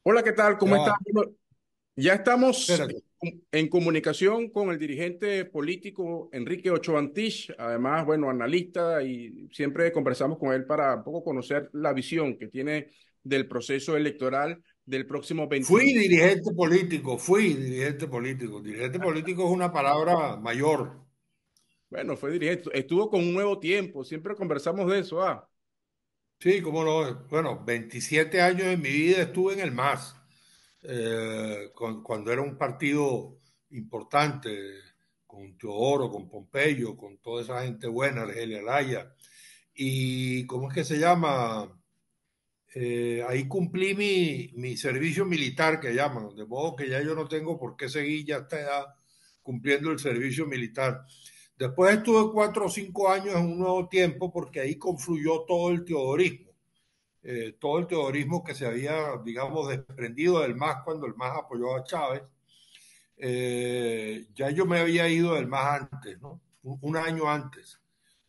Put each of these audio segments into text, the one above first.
Hola, ¿qué tal? ¿Cómo Ya estás? va, Bueno, ya estamos espérate. en comunicación con el dirigente político Enrique Ochoa Antich, además, bueno, analista, y siempre conversamos con él para un poco conocer la visión que tiene del proceso electoral del próximo 20. Fui dirigente político, fui dirigente político. Dirigente político es una palabra mayor. Bueno, fue dirigente, estuvo con un nuevo tiempo, siempre conversamos de eso, ah. Sí, cómo no. Bueno, 27 años de mi vida estuve en el MAS, cuando era un partido importante, con Teodoro, con Pompeyo, con toda esa gente buena, Argelia Laya. Y, ¿cómo es que se llama? Ahí cumplí mi servicio militar, que llaman, de modo que ya yo no tengo por qué seguir ya esta edad cumpliendo el servicio militar. Después estuve 4 o 5 años en un nuevo tiempo porque ahí confluyó todo el teodorismo que se había, digamos, desprendido del MAS cuando el MAS apoyó a Chávez. Ya yo me había ido del MAS antes, ¿no? Un año antes,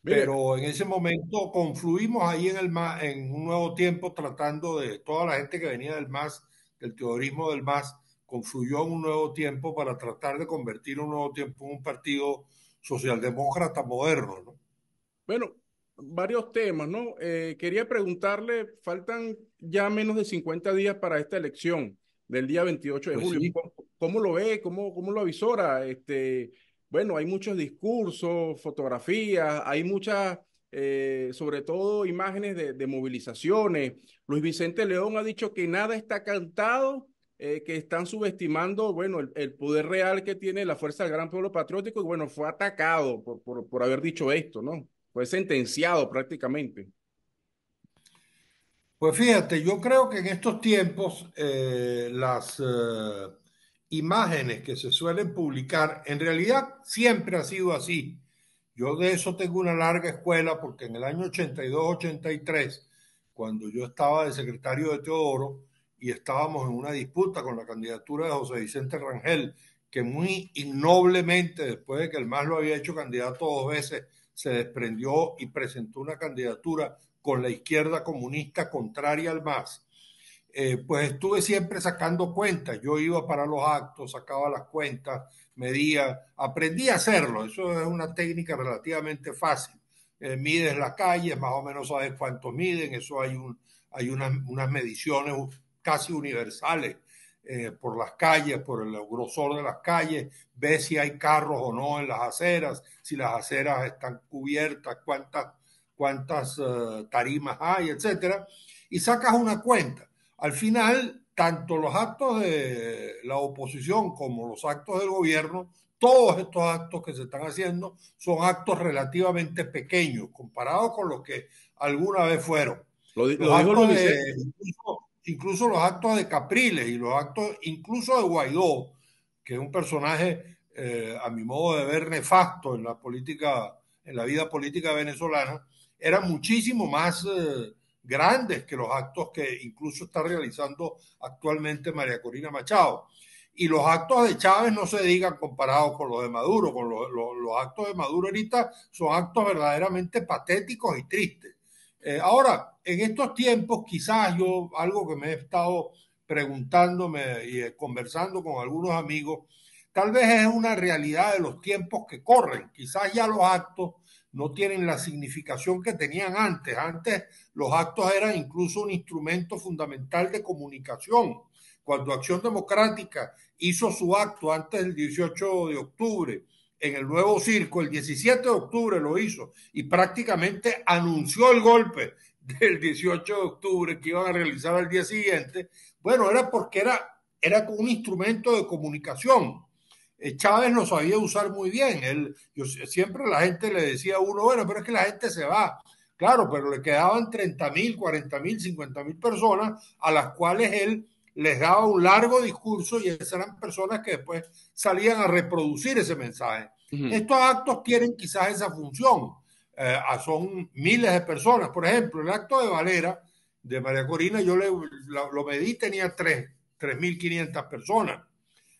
Mire, pero en ese momento confluimos ahí en el MAS, en un nuevo tiempo, tratando de toda la gente que venía del MAS, del teorismo del MAS, confluyó en un nuevo tiempo para tratar de convertir un nuevo tiempo en un partido socialdemócrata moderno, ¿no? bueno, varios temas, ¿no? Quería preguntarle, faltan ya menos de 50 días para esta elección del día 28 de Pues julio. sí. ¿Cómo lo ve? ¿Cómo lo avisora? Bueno, hay muchos discursos, fotografías, hay muchas, sobre todo imágenes de movilizaciones. Luis Vicente León ha dicho que nada está cantado, que están subestimando, bueno, el poder real que tiene la Fuerza del Gran Pueblo Patriótico y bueno, fue atacado por haber dicho esto, ¿no? Fue sentenciado prácticamente. Pues fíjate, yo creo que en estos tiempos las imágenes que se suelen publicar, en realidad siempre ha sido así. Yo de eso tengo una larga escuela porque en el año 82-83, cuando yo estaba de secretario de Teodoro y estábamos en una disputa con la candidatura de José Vicente Rangel, que muy innoblemente, después de que el MAS lo había hecho candidato 2 veces, se desprendió y presentó una candidatura con la izquierda comunista contraria al MAS, pues estuve siempre sacando cuentas. Yo iba para los actos, sacaba las cuentas, medía, aprendí a hacerlo. Eso es una técnica relativamente fácil. Mides las calles, más o menos sabes cuántos miden, eso hay unas mediciones casi universales por las calles, por el grosor de las calles, ves si hay carros o no en las aceras, si las aceras están cubiertas, cuántas tarimas hay, etcétera, y sacas una cuenta. Al final, tanto los actos de la oposición como los actos del gobierno, todos estos actos que se están haciendo son actos relativamente pequeños comparados con los que alguna vez fueron. Los Lo dijo Luis actos Vicente. incluso los actos de Capriles y los actos incluso de Guaidó, que es un personaje, a mi modo de ver, nefasto en la política, en la vida política venezolana, eran muchísimo más grandes que los actos que incluso está realizando actualmente María Corina Machado. Y los actos de Chávez no se digan comparados con los de Maduro, los actos de Maduro ahorita son actos verdaderamente patéticos y tristes. Ahora, en estos tiempos, quizás yo, algo que me he estado preguntándome y conversando con algunos amigos, tal vez es una realidad de los tiempos que corren. Quizás ya los actos no tienen la significación que tenían antes. Antes los actos eran incluso un instrumento fundamental de comunicación. Cuando Acción Democrática hizo su acto antes del 18 de octubre en el Nuevo Circo, el 17 de octubre lo hizo y prácticamente anunció el golpe del 18 de octubre que iban a realizar al día siguiente. Bueno, era porque era un instrumento de comunicación. Chávez lo sabía usar muy bien. Siempre la gente le decía a uno, bueno, pero es que la gente se va. Claro, pero le quedaban 30.000, 40.000, 50.000 personas a las cuales él les daba un largo discurso y esas eran personas que después salían a reproducir ese mensaje. Ujú. Estos actos tienen quizás esa función. Son miles de personas. Por ejemplo, el acto de Valera de María Corina, lo medí, tenía 3.500 personas.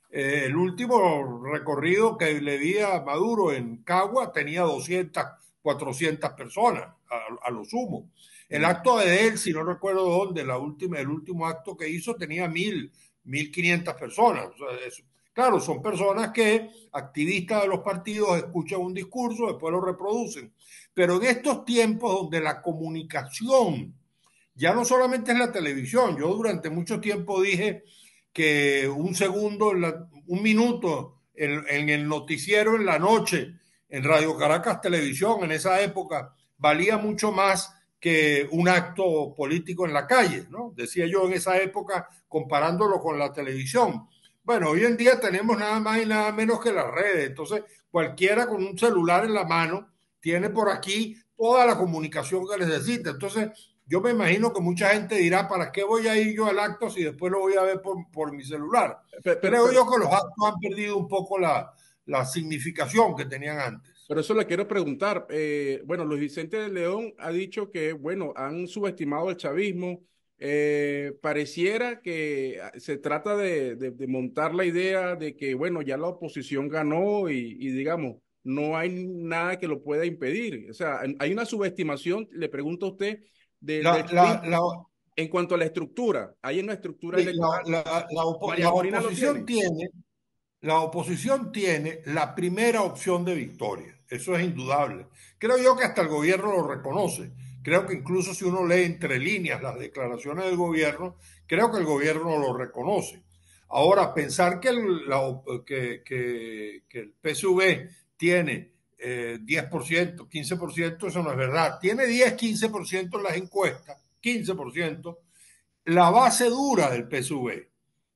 El último recorrido que le vi a Maduro en Cagua tenía 200, 400 personas, a lo sumo. El acto de él, si no recuerdo dónde, el último acto que hizo tenía 1.500 personas. O sea, claro, son personas que, activistas de los partidos, escuchan un discurso, después lo reproducen. Pero en estos tiempos donde la comunicación ya no solamente es la televisión, yo durante mucho tiempo dije que un segundo, un minuto en el noticiero en la noche, en Radio Caracas Televisión, en esa época, valía mucho más que un acto político en la calle, ¿no? Decía yo en esa época, comparándolo con la televisión. Bueno, hoy en día tenemos nada más y nada menos que las redes, entonces cualquiera con un celular en la mano tiene por aquí toda la comunicación que necesita. Entonces, yo me imagino que mucha gente dirá, ¿para qué voy a ir yo al acto si después lo voy a ver por mi celular? Pero, pero, Creo pero, yo que los actos han perdido un poco la significación que tenían antes. pero eso le quiero preguntar. Bueno, Luis Vicente de León ha dicho que, bueno, han subestimado el chavismo. Pareciera que se trata de montar la idea de que, bueno, ya la oposición ganó y digamos, no hay nada que lo pueda impedir. O sea, hay una subestimación, le pregunto a usted, del La, la, chavismo la, en cuanto a la estructura. Hay una estructura electoral. la María Corina lo oposición tiene. tiene la oposición tiene la primera opción de victoria. Eso es indudable. Creo yo que hasta el gobierno lo reconoce. Creo que incluso si uno lee entre líneas las declaraciones del gobierno, creo que el gobierno lo reconoce. Ahora, pensar que el PSV tiene 10%, 15%, eso no es verdad. Tiene 10, 15% en las encuestas, 15%, la base dura del PSV.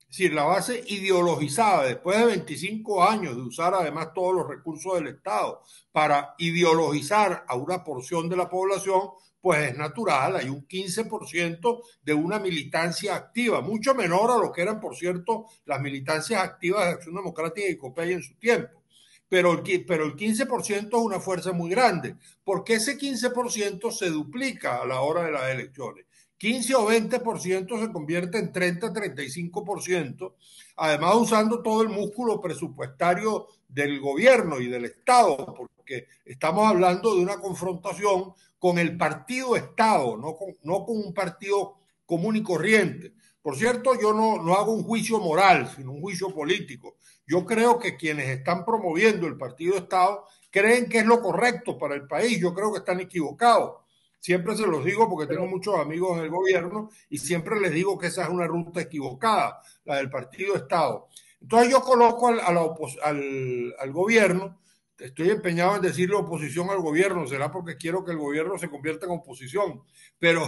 Es decir, la base ideologizada, después de 25 años de usar además todos los recursos del Estado para ideologizar a una porción de la población, pues es natural, hay un 15% de una militancia activa, mucho menor a lo que eran, por cierto, las militancias activas de Acción Democrática y COPEI en su tiempo. Pero el 15% es una fuerza muy grande, porque ese 15% se duplica a la hora de las elecciones. 15 o 20% se convierte en 30-35%, además usando todo el músculo presupuestario del gobierno y del Estado, porque estamos hablando de una confrontación con el partido Estado, no con un partido común y corriente. Por cierto, yo no hago un juicio moral, sino un juicio político. Yo creo que quienes están promoviendo el partido Estado creen que es lo correcto para el país. Yo creo que están equivocados. Siempre se los digo porque tengo Pero, muchos amigos en el gobierno y siempre les digo que esa es una ruta equivocada, la del partido Estado. Entonces yo coloco al gobierno, estoy empeñado en decirle oposición al gobierno, será porque quiero que el gobierno se convierta en oposición, pero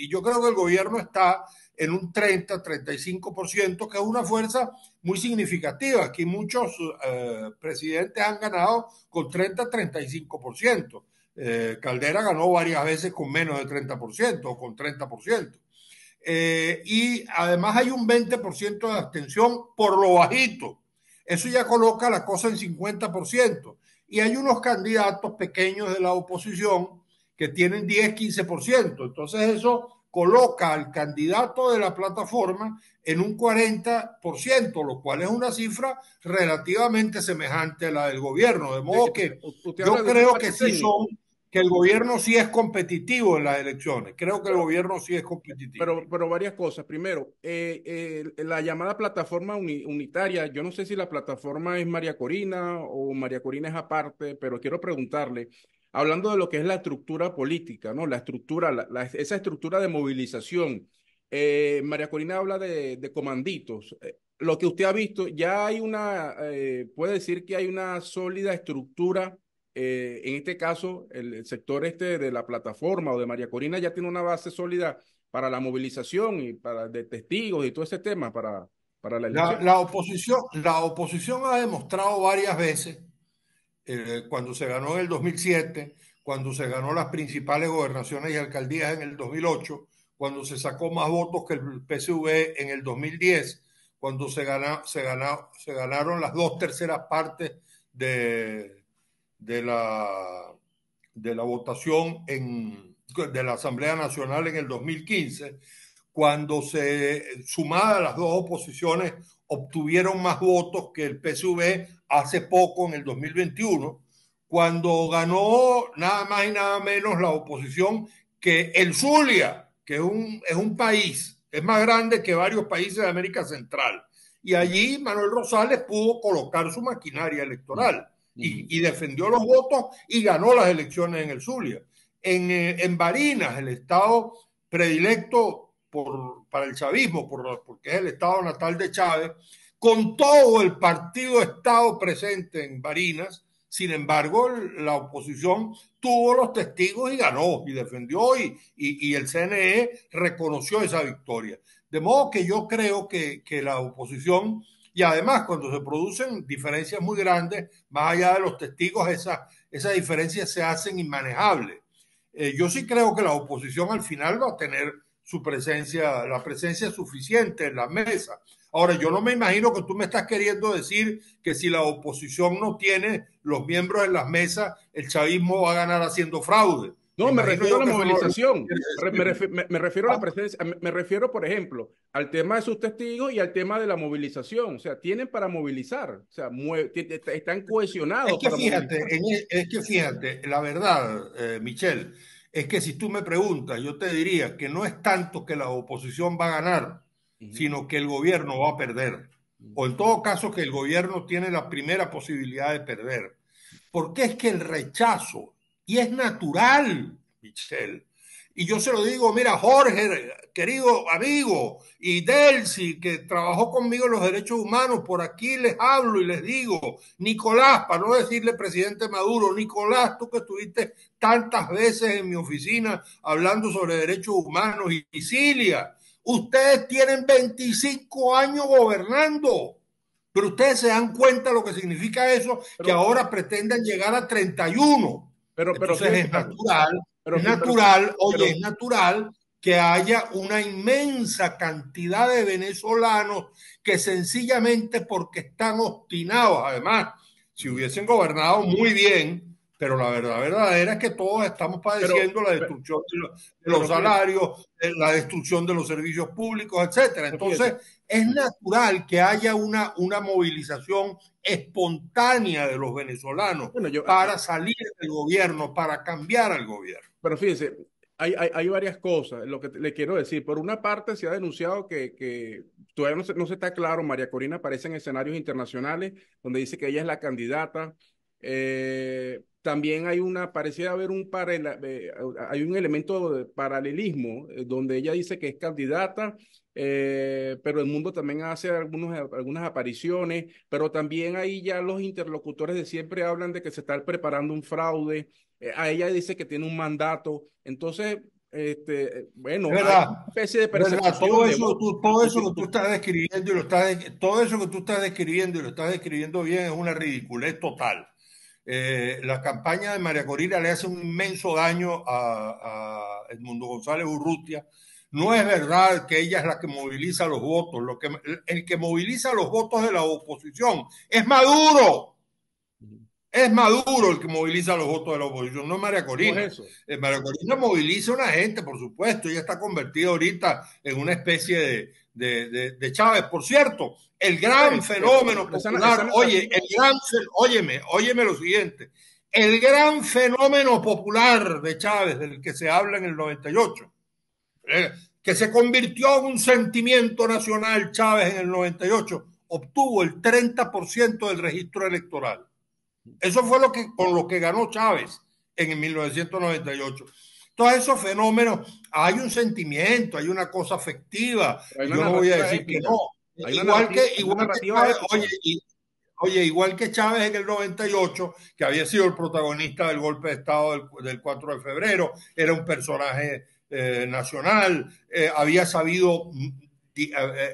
yo creo que el gobierno está en un 30-35%, que es una fuerza muy significativa. Aquí muchos presidentes han ganado con 30-35%. Caldera ganó varias veces con menos de 30% o con 30%. Y además hay un 20% de abstención por lo bajito. Eso ya coloca la cosa en 50%. Y hay unos candidatos pequeños de la oposición que tienen 10-15%. Entonces eso coloca al candidato de la plataforma en un 40%, lo cual es una cifra relativamente semejante a la del gobierno. De modo que usted yo habla de un creo que empate sí técnico. son, que el gobierno sí es competitivo en las elecciones. Creo que el Pero, gobierno sí es competitivo. pero varias cosas. Primero, la llamada plataforma unitaria, yo no sé si la plataforma es María Corina o María Corina es aparte, pero quiero preguntarle, hablando de lo que es la estructura política, ¿no? La estructura, esa estructura de movilización. María Corina habla de comanditos. Lo que usted ha visto, ya hay puede decir que hay una sólida estructura. En este caso, el sector este de la plataforma o de María Corina ya tiene una base sólida para la movilización y para de testigos y todo ese tema para la elección. La oposición ha demostrado varias veces, cuando se ganó en el 2007, cuando se ganó las principales gobernaciones y alcaldías en el 2008, cuando se sacó más votos que el PSV en el 2010, cuando se ganaron las 2/3 partes de, de, la, de la votación de la Asamblea Nacional en el 2015, cuando sumadas las dos oposiciones obtuvieron más votos que el PSV hace poco en el 2021, cuando ganó nada más y nada menos la oposición que el Zulia, que es un país, es más grande que varios países de América Central. Y allí Manuel Rosales pudo colocar su maquinaria electoral y defendió los votos y ganó las elecciones en el Zulia. En Barinas, el estado predilecto para el chavismo, porque es el estado natal de Chávez, con todo el partido Estado presente en Barinas. Sin embargo, la oposición tuvo los testigos y ganó y defendió y el CNE reconoció esa victoria. De modo que yo creo que la oposición, y además cuando se producen diferencias muy grandes, más allá de los testigos, esas diferencias se hacen inmanejables. Yo sí creo que la oposición al final va a tener su presencia, la presencia suficiente en la mesa. Ahora, yo no me imagino que tú me estás queriendo decir que si la oposición no tiene los miembros en las mesas, el chavismo va a ganar haciendo fraude. Me No, me imagino refiero a yo la que eso no es lo que movilización. quieres decir. Me refiero a la ¿Ah? presencia, me refiero, por ejemplo, al tema de sus testigos y al tema de la movilización. O sea, tienen para movilizar, o sea, están Es cohesionados que para fíjate, movilizar. es que fíjate, la verdad, Michelle, es que si tú me preguntas, yo te diría que no es tanto que la oposición va a ganar, Ujú, sino que el gobierno va a perder. O en todo caso que el gobierno tiene la primera posibilidad de perder. Porque es que el rechazo, y es natural, Michelle, y yo se lo digo, mira, Jorge, querido amigo, y Delcy, que trabajó conmigo en los derechos humanos, por aquí les hablo y les digo, Nicolás, para no decirle presidente Maduro, Nicolás, tú que estuviste tantas veces en mi oficina hablando sobre derechos humanos y Sicilia, ustedes tienen 25 años gobernando. Pero ustedes se dan cuenta de lo que significa eso, que Pero, ahora pretendan llegar a 31. pero Entonces fíjese, Carlos, es natural, oye, es natural que haya una inmensa cantidad de venezolanos que sencillamente porque están obstinados, además, si ujú, hubiesen gobernado muy bien, pero la verdad verdadera es que todos estamos pero, padeciendo la pero, destrucción de los pero fíjese, salarios, la destrucción de los servicios públicos, etcétera. pero Entonces, fíjese, es natural que haya una movilización espontánea de los venezolanos bueno, para salir del gobierno, para cambiar al gobierno. pero fíjese, hay varias cosas. Lo que le quiero decir, por una parte se ha denunciado que todavía no se está claro, María Corina aparece en escenarios internacionales donde dice que ella es la candidata. También pareciera haber hay un elemento de paralelismo donde ella dice que es candidata, pero el mundo también hace algunas apariciones, pero también ahí ya los interlocutores de siempre hablan de que se está preparando un fraude. A ella dice que tiene un mandato. Entonces, Es bueno, hay verdad, una especie de es verdad, persecución de todo eso que tú votos. estás describiendo y todo eso que tú estás describiendo y lo estás describiendo bien es una ridiculez total. La campaña de María Corina le hace un inmenso daño a Edmundo González Urrutia. No es verdad que ella es la que moviliza los votos. El que moviliza los votos de la oposición es Maduro. Es Maduro el que moviliza los votos de la oposición, no es María ¿Cómo Corina. es eso? María Corina moviliza a una gente, por supuesto. Ella está convertida ahorita en una especie de Chávez. Por cierto, el gran fenómeno popular, Esa oye, narrativa, óyeme lo siguiente. El gran fenómeno popular de Chávez, del que se habla en el 98, eh, que se convirtió en un sentimiento nacional Chávez en el 98, obtuvo el 30% del registro electoral. Eso fue con lo que ganó Chávez en 1998. Todos esos fenómenos, hay un sentimiento, hay una cosa afectiva, hay y una yo no voy a narrativa decir que no. épica. Hay una Igual que narrativa Chávez, épica. oye, igual que Chávez en el 98, que había sido el protagonista del golpe de Estado del 4 de febrero, era un personaje nacional, había sabido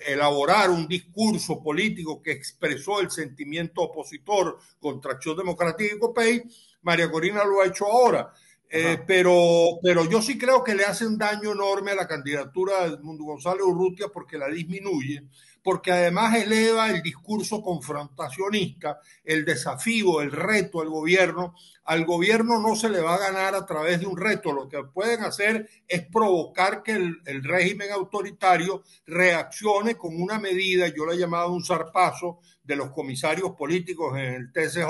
elaborar un discurso político que expresó el sentimiento opositor contra Acción Democrática y COPEI. María Corina lo ha hecho ahora. Ajá. Pero yo sí creo que le hace un daño enorme a la candidatura de Edmundo González Urrutia porque la disminuye, porque además eleva el discurso confrontacionista, el desafío, el reto al gobierno. Al gobierno no se le va a ganar a través de un reto, lo que pueden hacer es provocar que el régimen autoritario reaccione con una medida, yo la he llamado un zarpazo, de los comisarios políticos en el TCJ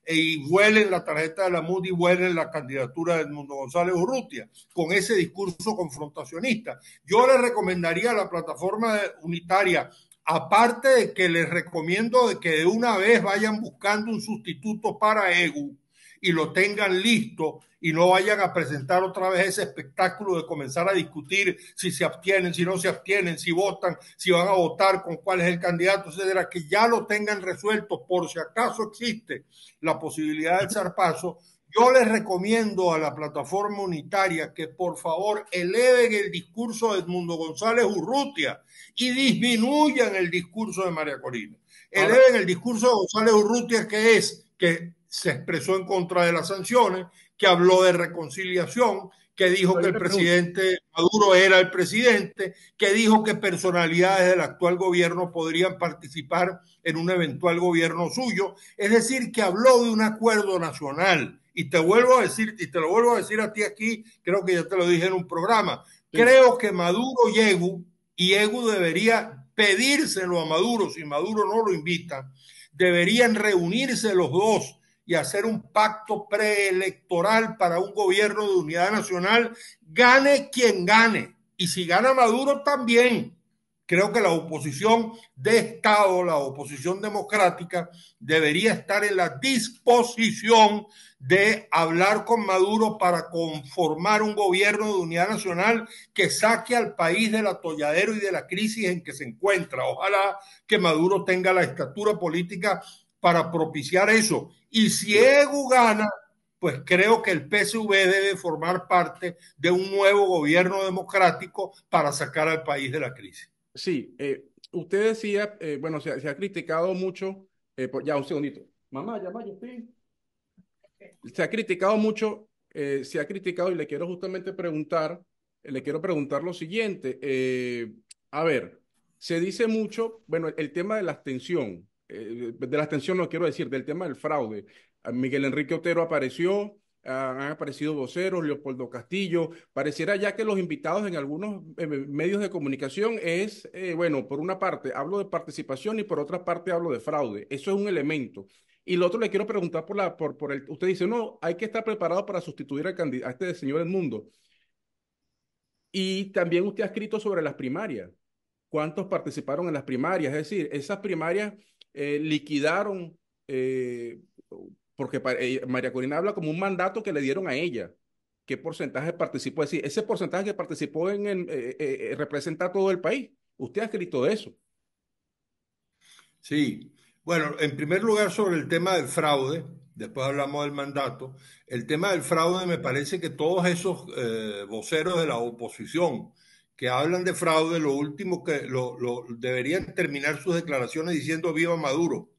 y vuelen la tarjeta de la MUD y vuelen la candidatura de Edmundo González Urrutia, con ese discurso confrontacionista. Yo le recomendaría a la plataforma unitaria, aparte de que les recomiendo de que de una vez vayan buscando un sustituto para EGU y lo tengan listo y no vayan a presentar otra vez ese espectáculo de comenzar a discutir si se abstienen, si no se abstienen, si votan, si van a votar, con cuál es el candidato, etcétera, que ya lo tengan resuelto por si acaso existe la posibilidad del zarpazo. Yo les recomiendo a la plataforma unitaria que por favor eleven el discurso de Edmundo González Urrutia y disminuyan el discurso de María Corina. Ahora, Eleven el discurso de González Urrutia, que se expresó en contra de las sanciones, que habló de reconciliación, que dijo que el presidente Maduro era el presidente, que dijo que personalidades del actual gobierno podrían participar en un eventual gobierno suyo. Es decir, que habló de un acuerdo nacional. Y te vuelvo a decir, y te lo vuelvo a decir a ti aquí, creo que ya te lo dije en un programa, sí. Creo que Maduro y Egu debería pedírselo a Maduro, si Maduro no lo invita, deberían reunirse los dos y hacer un pacto preelectoral para un gobierno de unidad nacional, gane quien gane. Y si gana Maduro también. Creo que la oposición de Estado, la oposición democrática, debería estar en la disposición de hablar con Maduro para conformar un gobierno de unidad nacional que saque al país del atolladero y de la crisis en que se encuentra. Ojalá que Maduro tenga la estatura política para propiciar eso. Y si Evo gana, pues creo que el PSV debe formar parte de un nuevo gobierno democrático para sacar al país de la crisis. Sí, usted decía, bueno, se ha criticado mucho, ya un segundito. Mamá, ya estoy. Se ha criticado mucho, se ha criticado y le quiero justamente preguntar, le quiero preguntar lo siguiente. A ver, se dice mucho, bueno, el tema de la abstención no quiero decir, del tema del fraude. Miguel Enrique Otero apareció, han aparecido voceros, Leopoldo Castillo. Pareciera ya que los invitados en algunos medios de comunicación es, bueno, por una parte hablo de participación y por otra parte hablo de fraude. Eso es un elemento. Y lo otro le quiero preguntar usted dice, no, hay que estar preparado para sustituir a este señor Edmundo. Y también usted ha escrito sobre las primarias. ¿Cuántos participaron en las primarias? Es decir, esas primarias liquidaron, porque María Corina habla como un mandato que le dieron a ella. ¿Qué porcentaje participó? Es decir, ese porcentaje que participó representa a todo el país. Usted ha escrito eso. Sí, bueno, en primer lugar sobre el tema del fraude, después hablamos del mandato, el tema del fraude me parece que todos esos voceros de la oposición que hablan de fraude, lo último que deberían terminar sus declaraciones diciendo viva Maduro,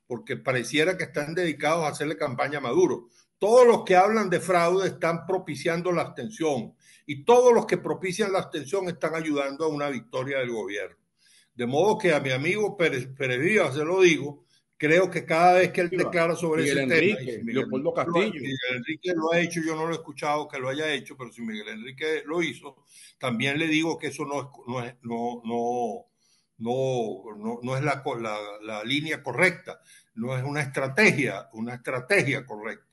porque pareciera que están dedicados a hacerle campaña a Maduro. Todos los que hablan de fraude están propiciando la abstención y todos los que propician la abstención están ayudando a una victoria del gobierno. De modo que a mi amigo Pérez Vivas, se lo digo, creo que cada vez que él declara sobre Miguel ese Enrique, tema, y si Leopoldo Castillo. Miguel Enrique lo ha hecho, yo no lo he escuchado que lo haya hecho, pero si Miguel Enrique lo hizo, también le digo que eso no es la línea correcta, no es una estrategia correcta.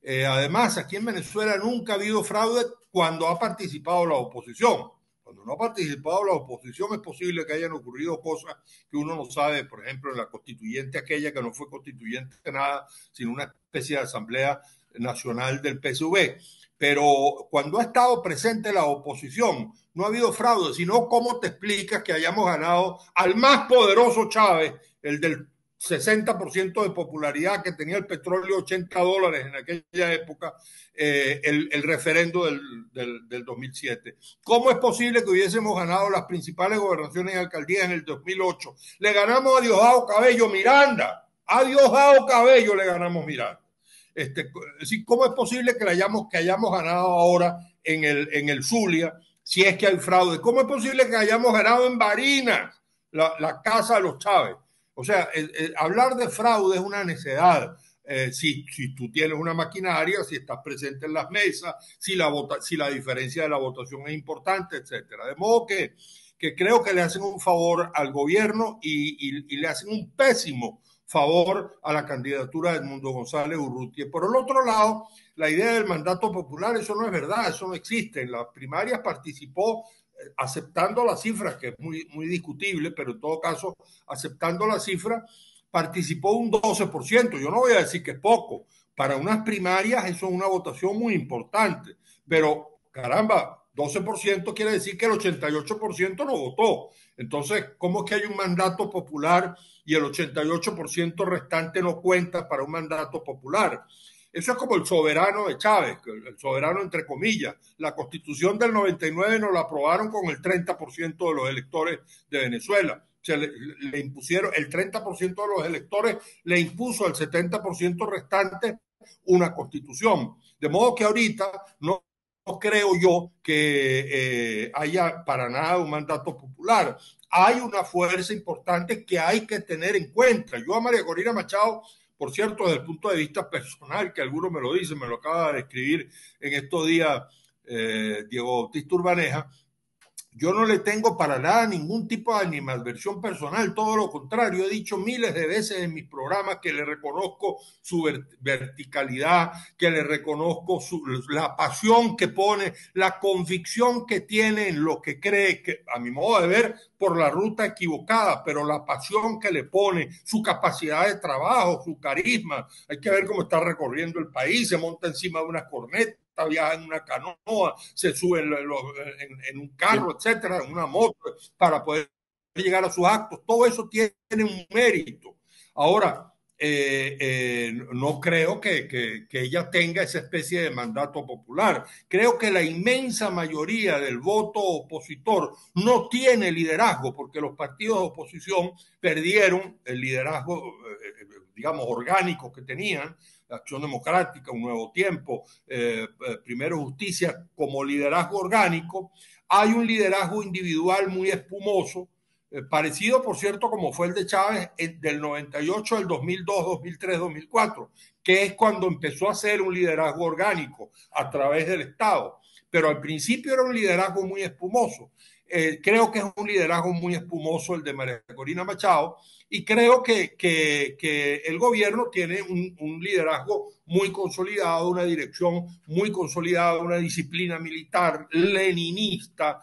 Además, aquí en Venezuela nunca ha habido fraude cuando ha participado la oposición. Cuando no ha participado la oposición es posible que hayan ocurrido cosas que uno no sabe, por ejemplo, en la constituyente aquella que no fue constituyente nada, sino una especie de asamblea nacional del PSV. Pero cuando ha estado presente la oposición, no ha habido fraude, sino cómo te explicas que hayamos ganado al más poderoso Chávez, el del 60% de popularidad que tenía el petróleo, $80 en aquella época, el referendo del 2007. ¿Cómo es posible que hubiésemos ganado las principales gobernaciones y alcaldías en el 2008? Le ganamos a Diosdado Cabello Miranda, a Diosdado Cabello le ganamos Miranda. ¿Cómo es posible que hayamos ganado ahora en el Zulia, si es que hay fraude? ¿Cómo es posible que hayamos ganado en Barinas? la casa de los Chávez. O sea, hablar de fraude es una necedad. Si tú tienes una maquinaria, si estás presente en las mesas, si la diferencia de la votación es importante, etcétera. De modo que creo que le hacen un favor al gobierno y le hacen un pésimo favor a la candidatura de Edmundo González Urrutia. Por el otro lado, la idea del mandato popular, eso no es verdad, eso no existe. En las primarias participó aceptando las cifras, que es muy discutible, pero en todo caso, aceptando las cifras, participó un 12%. Yo no voy a decir que es poco. Para unas primarias eso es una votación muy importante. Pero, caramba, 12% quiere decir que el 88% no votó. Entonces, ¿cómo es que hay un mandato popular y el 88% restante no cuenta para un mandato popular? Eso es como el soberano de Chávez, el soberano entre comillas. La constitución del 99 nos la aprobaron con el 30% de los electores de Venezuela. Se le impusieron, el 30% de los electores le impuso al 70% restante una constitución. De modo que ahorita no creo yo que haya para nada un mandato popular. Hay una fuerza importante que hay que tener en cuenta. Yo a María Corina Machado, por cierto, desde el punto de vista personal, que algunos me lo dicen, me lo acaba de escribir en estos días Diego Bautista Urbaneja, yo no le tengo para nada ningún tipo de animadversión personal, todo lo contrario, he dicho miles de veces en mis programas que le reconozco su verticalidad, que le reconozco la pasión que pone, la convicción que tiene en lo que cree, que a mi modo de ver, por la ruta equivocada, pero la pasión que le pone, su capacidad de trabajo, su carisma, hay que ver cómo está recorriendo el país, se monta encima de una corneta, viaja en una canoa, se sube en un carro, etcétera, en una moto, para poder llegar a sus actos. Todo eso tiene un mérito. Ahora, no creo que ella tenga esa especie de mandato popular. Creo que la inmensa mayoría del voto opositor no tiene liderazgo, porque los partidos de oposición perdieron el liderazgo, digamos, orgánico que tenían. Acción Democrática, Un Nuevo Tiempo, Primero Justicia, como liderazgo orgánico. Hay un liderazgo individual muy espumoso, parecido, por cierto, como fue el de Chávez del 98 al 2002, 2003, 2004, que es cuando empezó a ser un liderazgo orgánico a través del Estado. Pero al principio era un liderazgo muy espumoso. Creo que es un liderazgo muy espumoso el de María Corina Machado, y creo que el gobierno tiene un liderazgo muy consolidado, una dirección muy consolidada, una disciplina militar leninista,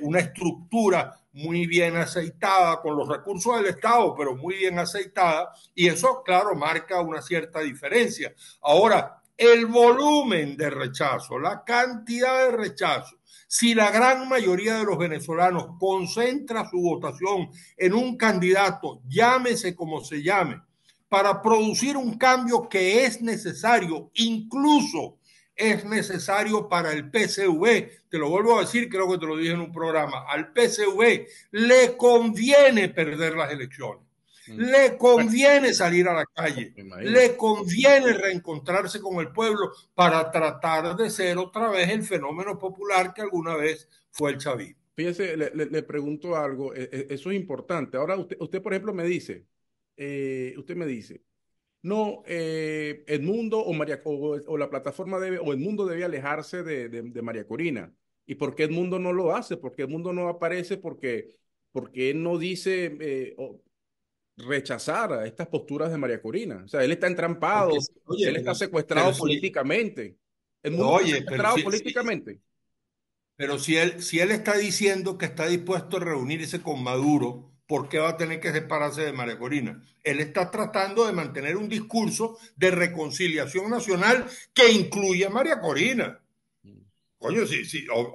una estructura muy bien aceitada, con los recursos del Estado, pero muy bien aceitada, y eso, claro, marca una cierta diferencia. Ahora, el volumen de rechazo, la cantidad de rechazo, si la gran mayoría de los venezolanos concentra su votación en un candidato, llámese como se llame, para producir un cambio que es necesario, incluso es necesario para el PCV, te lo vuelvo a decir, creo que te lo dije en un programa, al PCV le conviene perder las elecciones. Le conviene salir a la calle, le conviene reencontrarse con el pueblo para tratar de ser otra vez el fenómeno popular que alguna vez fue el chavismo. Fíjese, le pregunto algo, eso es importante. Ahora usted, por ejemplo, usted me dice, no, Edmundo o la plataforma debe, o Edmundo debe alejarse de María Corina. ¿Y por qué Edmundo no lo hace? ¿Por qué Edmundo no aparece? Porque él no dice rechazar a estas posturas de María Corina. O sea, él está Porque, entrampado, oye, él está secuestrado políticamente. Edmundo está oye, secuestrado políticamente. pero si él está diciendo que está dispuesto a reunirse con Maduro, ¿por qué va a tener que separarse de María Corina? Él está tratando de mantener un discurso de reconciliación nacional que incluye a María Corina. Coño,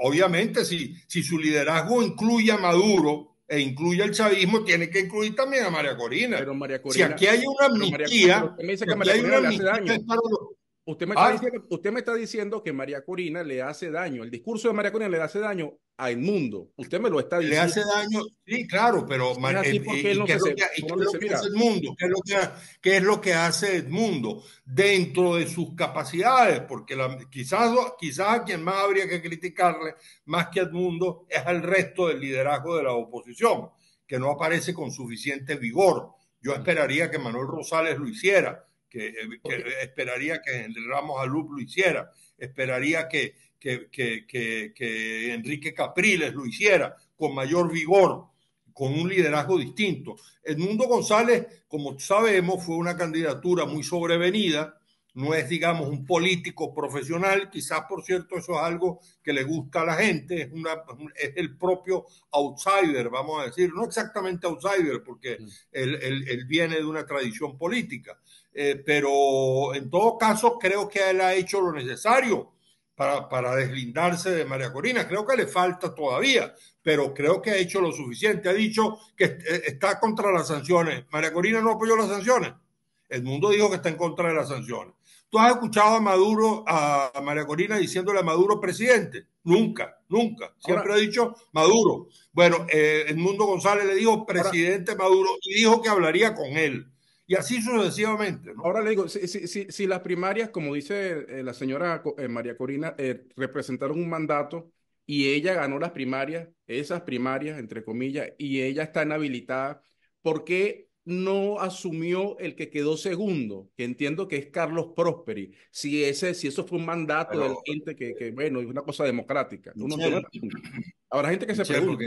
obviamente, si su liderazgo incluye a Maduro e incluye al chavismo, tiene que incluir también a María Corina. Pero María Si Corina, aquí hay una pero amnistía, usted me dice si que aquí María hay una Corina le hace amnistía es daño. para los... ¿Ah? Usted me está diciendo que María Corina le hace daño. El discurso de María Corina le hace daño al mundo. Usted me lo está Le diciendo. hace daño, sí, claro, pero Si es así, ¿por qué él ¿y no qué se, es lo se que, y qué no es lo dice, que hace mira, Edmundo? ¿Qué es lo que hace Edmundo? Dentro de sus capacidades, porque quizás a quien más habría que criticarle, más que a Edmundo, es al resto del liderazgo de la oposición, que no aparece con suficiente vigor. Yo esperaría que Manuel Rosales lo hiciera, esperaría que Ramos Alup lo hiciera, esperaría que Enrique Capriles lo hiciera con mayor vigor, con un liderazgo distinto. Edmundo González, como sabemos, fue una candidatura muy sobrevenida, no es, digamos, un político profesional, quizás, por cierto, eso es algo que le gusta a la gente, es el propio outsider, vamos a decir, no exactamente outsider, porque él viene de una tradición política, pero en todo caso creo que él ha hecho lo necesario para deslindarse de María Corina. Creo que le falta todavía, pero creo que ha hecho lo suficiente. Ha dicho que está contra las sanciones. María Corina no apoyó las sanciones. Edmundo dijo que está en contra de las sanciones. ¿Tú has escuchado a Maduro, a María Corina diciéndole a Maduro presidente? Nunca, nunca. Siempre Ahora, ha dicho Maduro. Bueno, Edmundo González le dijo ahora, presidente Maduro y dijo que hablaría con él. Y así sucesivamente, ¿no? ahora le digo, si las primarias, como dice la señora María Corina, representaron un mandato y ella ganó las primarias, esas primarias, entre comillas, y ella está inhabilitada, ¿por qué no asumió el que quedó segundo? Que entiendo que es Carlos Prosperi. Si eso fue un mandato de la Pero, gente bueno, es una cosa democrática. Uno se Michelle, pregunta. Habrá gente que se Michelle, pregunta.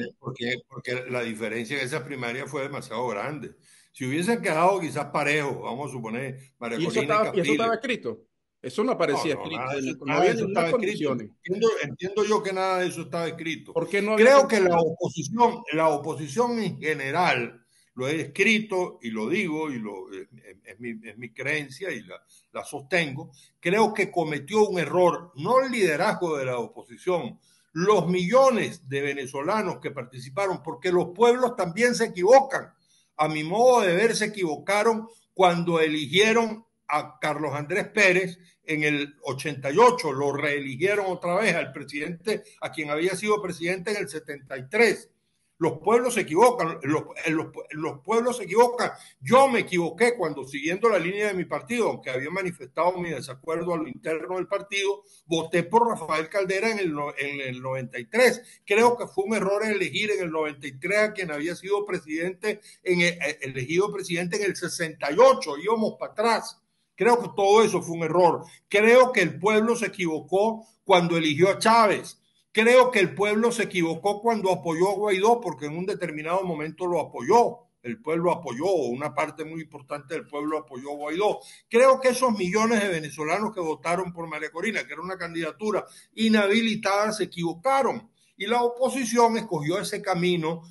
porque la diferencia en esas primarias fue demasiado grande. Si hubiesen quedado quizás parejos, vamos a suponer, María Corina y Y eso estaba Capriles. escrito. Eso no No, aparecía no, escrito. No nada de había eso ninguna estaba escrito. condiciones. Entiendo yo que nada de eso estaba escrito. ¿Por qué no había Creo que condiciones? la oposición en general, lo he escrito y lo digo, es mi creencia y la sostengo, creo que cometió un error, no el liderazgo de la oposición, los millones de venezolanos que participaron, porque los pueblos también se equivocan. A mi modo de ver, se equivocaron cuando eligieron a Carlos Andrés Pérez en el 88, lo reeligieron otra vez al presidente, a quien había sido presidente en el 73. Los pueblos se equivocan, los pueblos se equivocan. Yo me equivoqué cuando, siguiendo la línea de mi partido, aunque había manifestado mi desacuerdo a lo interno del partido, voté por Rafael Caldera en el 93. Creo que fue un error elegir en el 93 a quien había sido presidente, elegido presidente en el 68. Íbamos para atrás. Creo que todo eso fue un error. Creo que el pueblo se equivocó cuando eligió a Chávez. Creo que el pueblo se equivocó cuando apoyó a Guaidó, porque en un determinado momento lo apoyó. El pueblo apoyó, una parte muy importante del pueblo apoyó a Guaidó. Creo que esos millones de venezolanos que votaron por María Corina, que era una candidatura inhabilitada, se equivocaron. Y la oposición escogió ese camino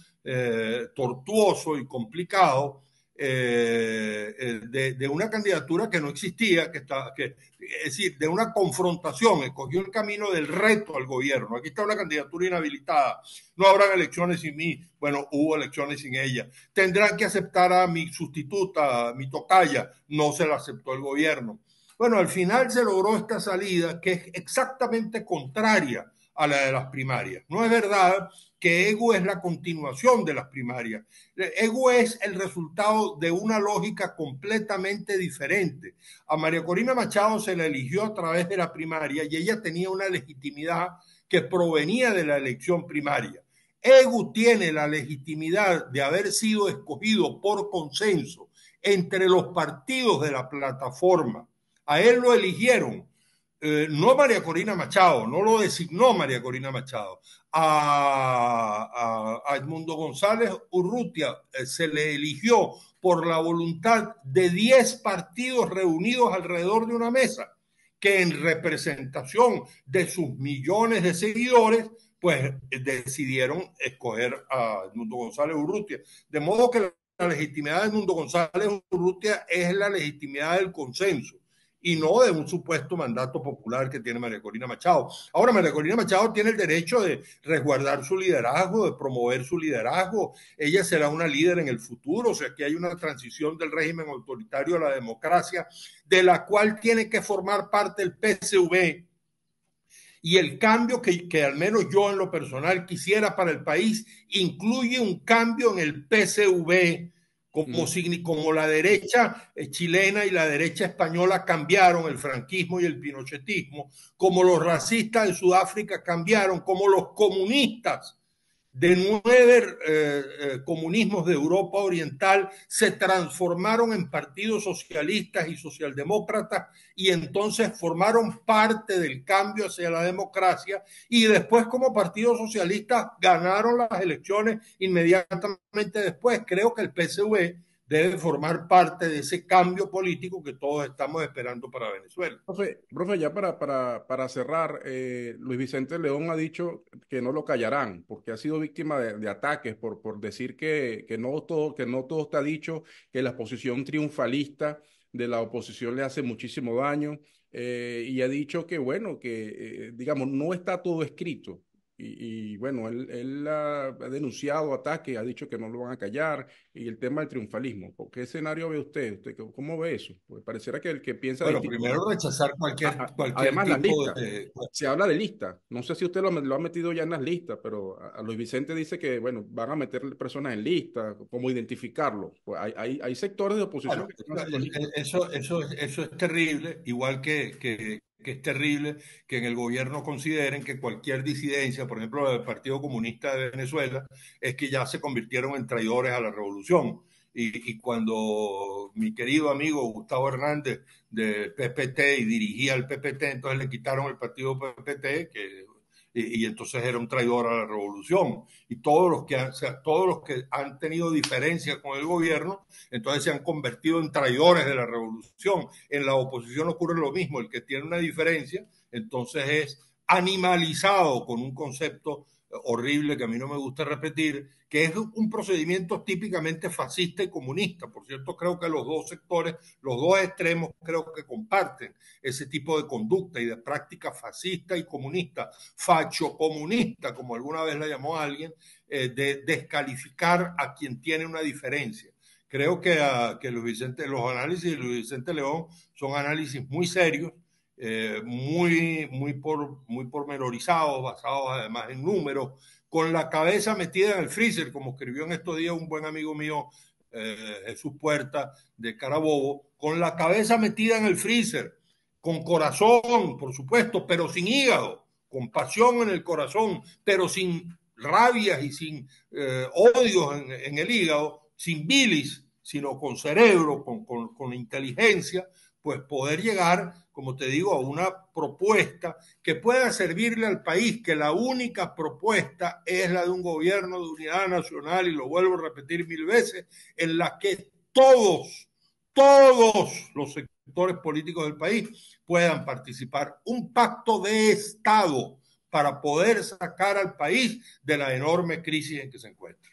tortuoso y complicado de una candidatura que no existía, es decir, de una confrontación, escogió el camino del reto al gobierno. Aquí está una candidatura inhabilitada, no habrán elecciones sin mí. Bueno, hubo elecciones sin ella. Tendrán que aceptar a mi sustituta, a mi tocaya, no se la aceptó el gobierno. Bueno, al final se logró esta salida que es exactamente contraria a la de las primarias. No es verdad que EGU es la continuación de las primarias. EGU es el resultado de una lógica completamente diferente. A María Corina Machado se la eligió a través de la primaria y ella tenía una legitimidad que provenía de la elección primaria. EGU tiene la legitimidad de haber sido escogido por consenso entre los partidos de la plataforma. A él lo eligieron no María Corina Machado, no lo designó María Corina Machado, a Edmundo González Urrutia se le eligió por la voluntad de 10 partidos reunidos alrededor de una mesa, que en representación de sus millones de seguidores, pues decidieron escoger a Edmundo González Urrutia. De modo que la legitimidad de Edmundo González Urrutia es la legitimidad del consenso y no de un supuesto mandato popular que tiene María Corina Machado. Ahora, María Corina Machado tiene el derecho de resguardar su liderazgo, de promover su liderazgo. Ella será una líder en el futuro, o sea que hay una transición del régimen autoritario a la democracia, de la cual tiene que formar parte el PSV. Y el cambio que al menos yo en lo personal quisiera para el país incluye un cambio en el PSV, como la derecha chilena y la derecha española cambiaron, el franquismo y el pinochetismo, como los racistas en Sudáfrica cambiaron, como los comunistas de 9 comunismos de Europa Oriental se transformaron en partidos socialistas y socialdemócratas y entonces formaron parte del cambio hacia la democracia y después como partidos socialistas ganaron las elecciones inmediatamente después. Creo que el PSV debe formar parte de ese cambio político que todos estamos esperando para Venezuela. Profe, ya para cerrar, Luis Vicente León ha dicho que no lo callarán porque ha sido víctima de ataques por decir que no todo está dicho, que la posición triunfalista de la oposición le hace muchísimo daño y ha dicho que, bueno, que digamos, no está todo escrito. Bueno, él ha denunciado ataques, ha dicho que no lo van a callar y el tema del triunfalismo. ¿Por qué escenario ve usted? ¿Cómo ve eso? Pues pareciera que el que piensa Bueno, distinto, ¿no? primero rechazar cualquier Además, las tipo listas. de... Se habla de listas. No sé si usted lo ha metido ya en las listas, pero a Luis Vicente dice que, bueno, van a meter personas en listas, cómo identificarlo. Pues hay sectores de oposición Bueno, que están haciendo listas. eso es terrible, igual que es terrible que en el gobierno consideren que cualquier disidencia, por ejemplo, del Partido Comunista de Venezuela, es que ya se convirtieron en traidores a la revolución. Y cuando mi querido amigo Gustavo Hernández del PPT y dirigía el PPT, entonces le quitaron el partido PPT, y entonces era un traidor a la revolución. Y todos los que han tenido diferencias con el gobierno, entonces se han convertido en traidores de la revolución. En la oposición ocurre lo mismo, el que tiene una diferencia, entonces es animalizado con un concepto horrible que a mí no me gusta repetir, que es un procedimiento típicamente fascista y comunista. Por cierto, creo que los dos sectores, los dos extremos, creo que comparten ese tipo de conducta y de práctica fascista y comunista, facho comunista, como alguna vez la llamó alguien, de descalificar a quien tiene una diferencia. Creo que los análisis de Luis Vicente León son análisis muy serios, muy pormenorizados, basados además en números, con la cabeza metida en el freezer, como escribió en estos días un buen amigo mío, Jesús Puerta, de Carabobo, con la cabeza metida en el freezer, con corazón, por supuesto, pero sin hígado, con pasión en el corazón, pero sin rabias y sin odios en el hígado, sin bilis, sino con cerebro, con inteligencia, pues poder llegar, como te digo, a una propuesta que pueda servirle al país, que la única propuesta es la de un gobierno de unidad nacional, y lo vuelvo a repetir 1000 veces, en la que todos los sectores políticos del país puedan participar. Un pacto de Estado para poder sacar al país de la enorme crisis en que se encuentra.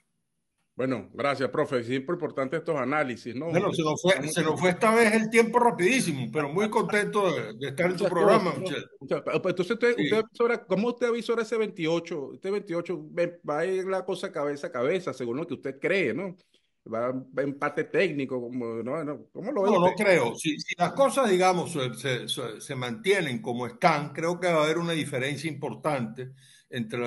Bueno, gracias, profe. Siempre importante estos análisis, ¿no? Bueno, Usted da se muchas, nos fue esta vez el tiempo rapidísimo, pero muy contento de estar en tu muchas cosas, programa, ¿no? Michelle. Entonces, usted Sí. avisora, ¿cómo usted avisora ese 28? Este 28 va a ir la cosa cabeza a cabeza, según lo que usted cree, ¿no? Va a empate técnico, como, no, ¿cómo lo ve No, usted? no creo. Si las cosas, digamos, se mantienen como están, creo que va a haber una diferencia importante entre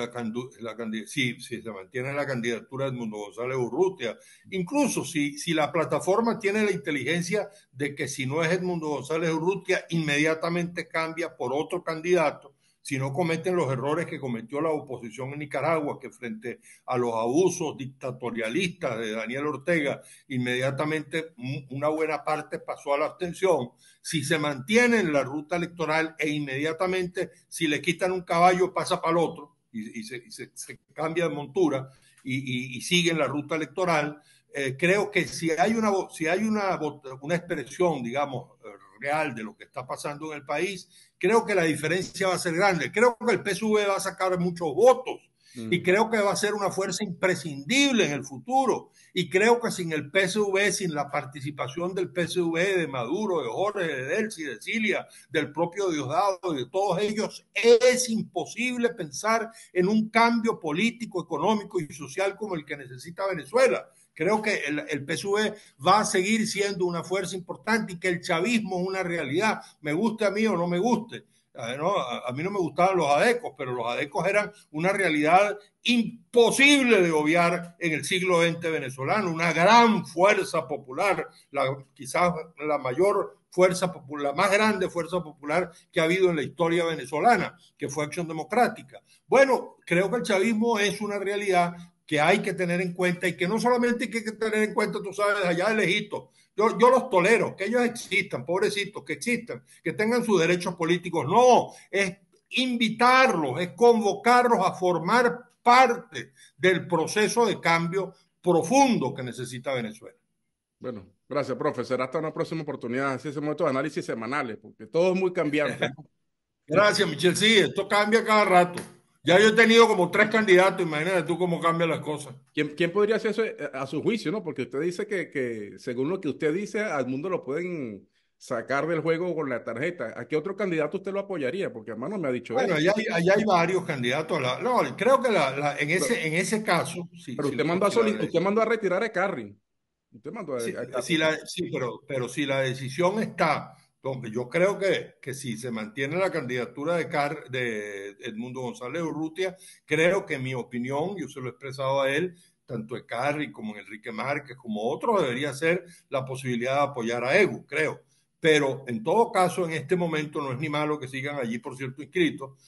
si se mantiene la candidatura de Edmundo González Urrutia. Incluso si la plataforma tiene la inteligencia de que si no es Edmundo González Urrutia, inmediatamente cambia por otro candidato, si no cometen los errores que cometió la oposición en Nicaragua, que frente a los abusos dictatorialistas de Daniel Ortega, inmediatamente una buena parte pasó a la abstención. Si se mantiene en la ruta electoral e inmediatamente si le quitan un caballo pasa para el otro se cambia de montura y sigue en la ruta electoral, creo que si hay una expresión, digamos, real de lo que está pasando en el país, creo que la diferencia va a ser grande. Creo que el PSV va a sacar muchos votos y creo que va a ser una fuerza imprescindible en el futuro. Y creo que sin el PSV, sin la participación del PSV, de Maduro, de Jorge, de Delcy, de Cilia, del propio Diosdado, de todos ellos, es imposible pensar en un cambio político, económico y social como el que necesita Venezuela. Creo que el PSV va a seguir siendo una fuerza importante y que el chavismo es una realidad, me guste a mí o no me guste. ¿no? A mí no me gustaban los adecos, pero los adecos eran una realidad imposible de obviar en el siglo XX venezolano, una gran fuerza popular, quizás la mayor fuerza popular, la más grande fuerza popular que ha habido en la historia venezolana, que fue Acción Democrática. Bueno, creo que el chavismo es una realidad que hay que tener en cuenta y que no solamente hay que tener en cuenta, tú sabes, allá de lejito. Yo los tolero, que ellos existan, pobrecitos, que existan, que tengan sus derechos políticos. No, es invitarlos, es convocarlos a formar parte del proceso de cambio profundo que necesita Venezuela. Bueno, gracias, profe. Será hasta una próxima oportunidad. Así hacemos estos análisis semanales, porque todo es muy cambiante, ¿no? Gracias, Michelle. Sí, esto cambia cada rato. Ya yo he tenido como 3 candidatos, imagínate tú cómo cambian las cosas. ¿Quién podría hacer eso a su juicio, no? Porque usted dice que, según lo que usted dice, al mundo lo pueden sacar del juego con la tarjeta. ¿A qué otro candidato usted lo apoyaría? Porque hermano me ha dicho Bueno, eso. allá hay varios candidatos. No, creo que Pero, en ese caso, pero usted mandó usted mandó a retirar a Carry. Usted mandó a Carry. sí, pero si la decisión está, hombre, yo creo que si se mantiene la candidatura de Edmundo González Urrutia, creo que en mi opinión, yo se lo he expresado a él, tanto de Carri como en Enrique Márquez, como otros, debería ser la posibilidad de apoyar a Evo, creo. Pero en todo caso, en este momento no es ni malo que sigan allí, por cierto, inscritos.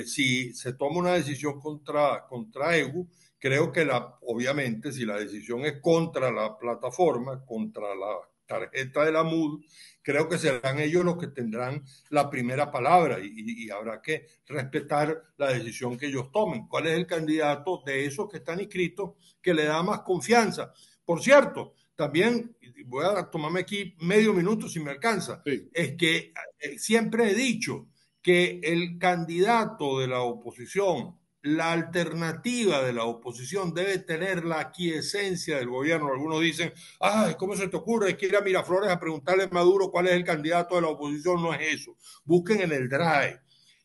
Si se toma una decisión contra Evo, creo que obviamente si la decisión es contra la plataforma, contra la tarjeta de la MUD, creo que serán ellos los que tendrán la primera palabra y habrá que respetar la decisión que ellos tomen. ¿Cuál es el candidato de esos que están inscritos que le da más confianza? Por cierto, también voy a tomarme aquí medio minuto si me alcanza, Sí. es que siempre he dicho que el candidato de la oposición, la alternativa de la oposición debe tener la aquiescencia del gobierno. Algunos dicen, ay, ¿cómo se te ocurre? Hay que ir a Miraflores a preguntarle a Maduro cuál es el candidato de la oposición. No es eso. Busquen en el DRAE,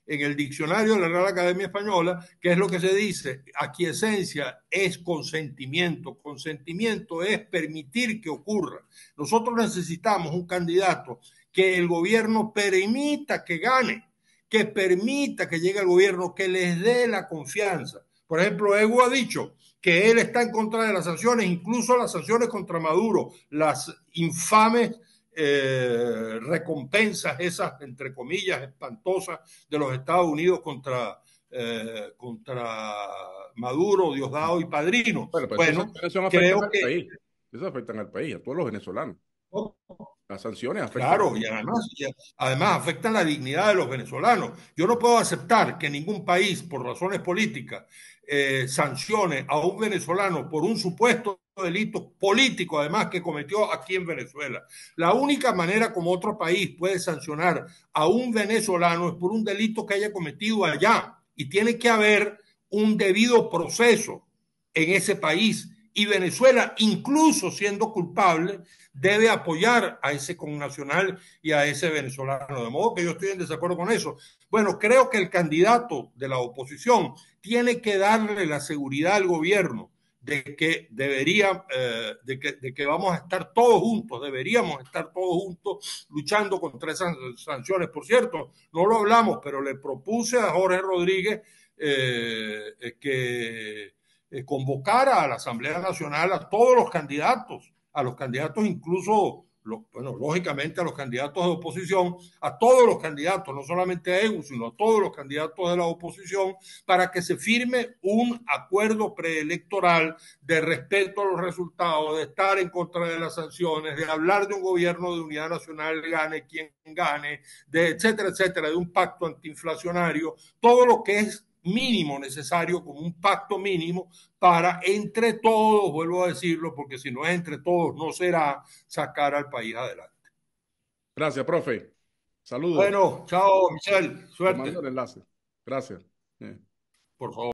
en el diccionario de la Real Academia Española, ¿qué es lo que se dice? Aquiescencia es consentimiento. Consentimiento es permitir que ocurra. Nosotros necesitamos un candidato que el gobierno permita que gane, que permita que llegue al gobierno, que les dé la confianza. Por ejemplo, Evo ha dicho que él está en contra de las sanciones, incluso las sanciones contra Maduro, las infames recompensas, esas, entre comillas, espantosas de los Estados Unidos contra Maduro, Diosdado y Padrino. Bueno, pues esas Bueno, sanciones afectan creo al que país. Esas afectan al país, a todos los venezolanos. Las sanciones afectan al claro, país. y además afectan la dignidad de los venezolanos. Yo no puedo aceptar que ningún país, por razones políticas, sancione a un venezolano por un supuesto delito político, además, que cometió aquí en Venezuela. La única manera como otro país puede sancionar a un venezolano es por un delito que haya cometido allá. Y tiene que haber un debido proceso en ese país. Y Venezuela, incluso siendo culpable, debe apoyar a ese connacional y a ese venezolano. De modo que yo estoy en desacuerdo con eso. Bueno, creo que el candidato de la oposición tiene que darle la seguridad al gobierno de que de que vamos a estar todos juntos, deberíamos estar todos juntos luchando contra esas sanciones. Por cierto, no lo hablamos, pero le propuse a Jorge Rodríguez que convocara a la Asamblea Nacional a los candidatos incluso, bueno, lógicamente a los candidatos de oposición, a todos los candidatos, no solamente a Evo, sino a todos los candidatos de la oposición, para que se firme un acuerdo preelectoral de respeto a los resultados, de estar en contra de las sanciones, de hablar de un gobierno de unidad nacional, gane quien gane, de etcétera, etcétera, de un pacto antiinflacionario, todo lo que es mínimo necesario, como un pacto mínimo para entre todos, vuelvo a decirlo, porque si no es entre todos, no será sacar al país adelante. Gracias, profe. Saludos. Bueno, chao, Michelle, Le mando suerte, el enlace. Gracias. por favor.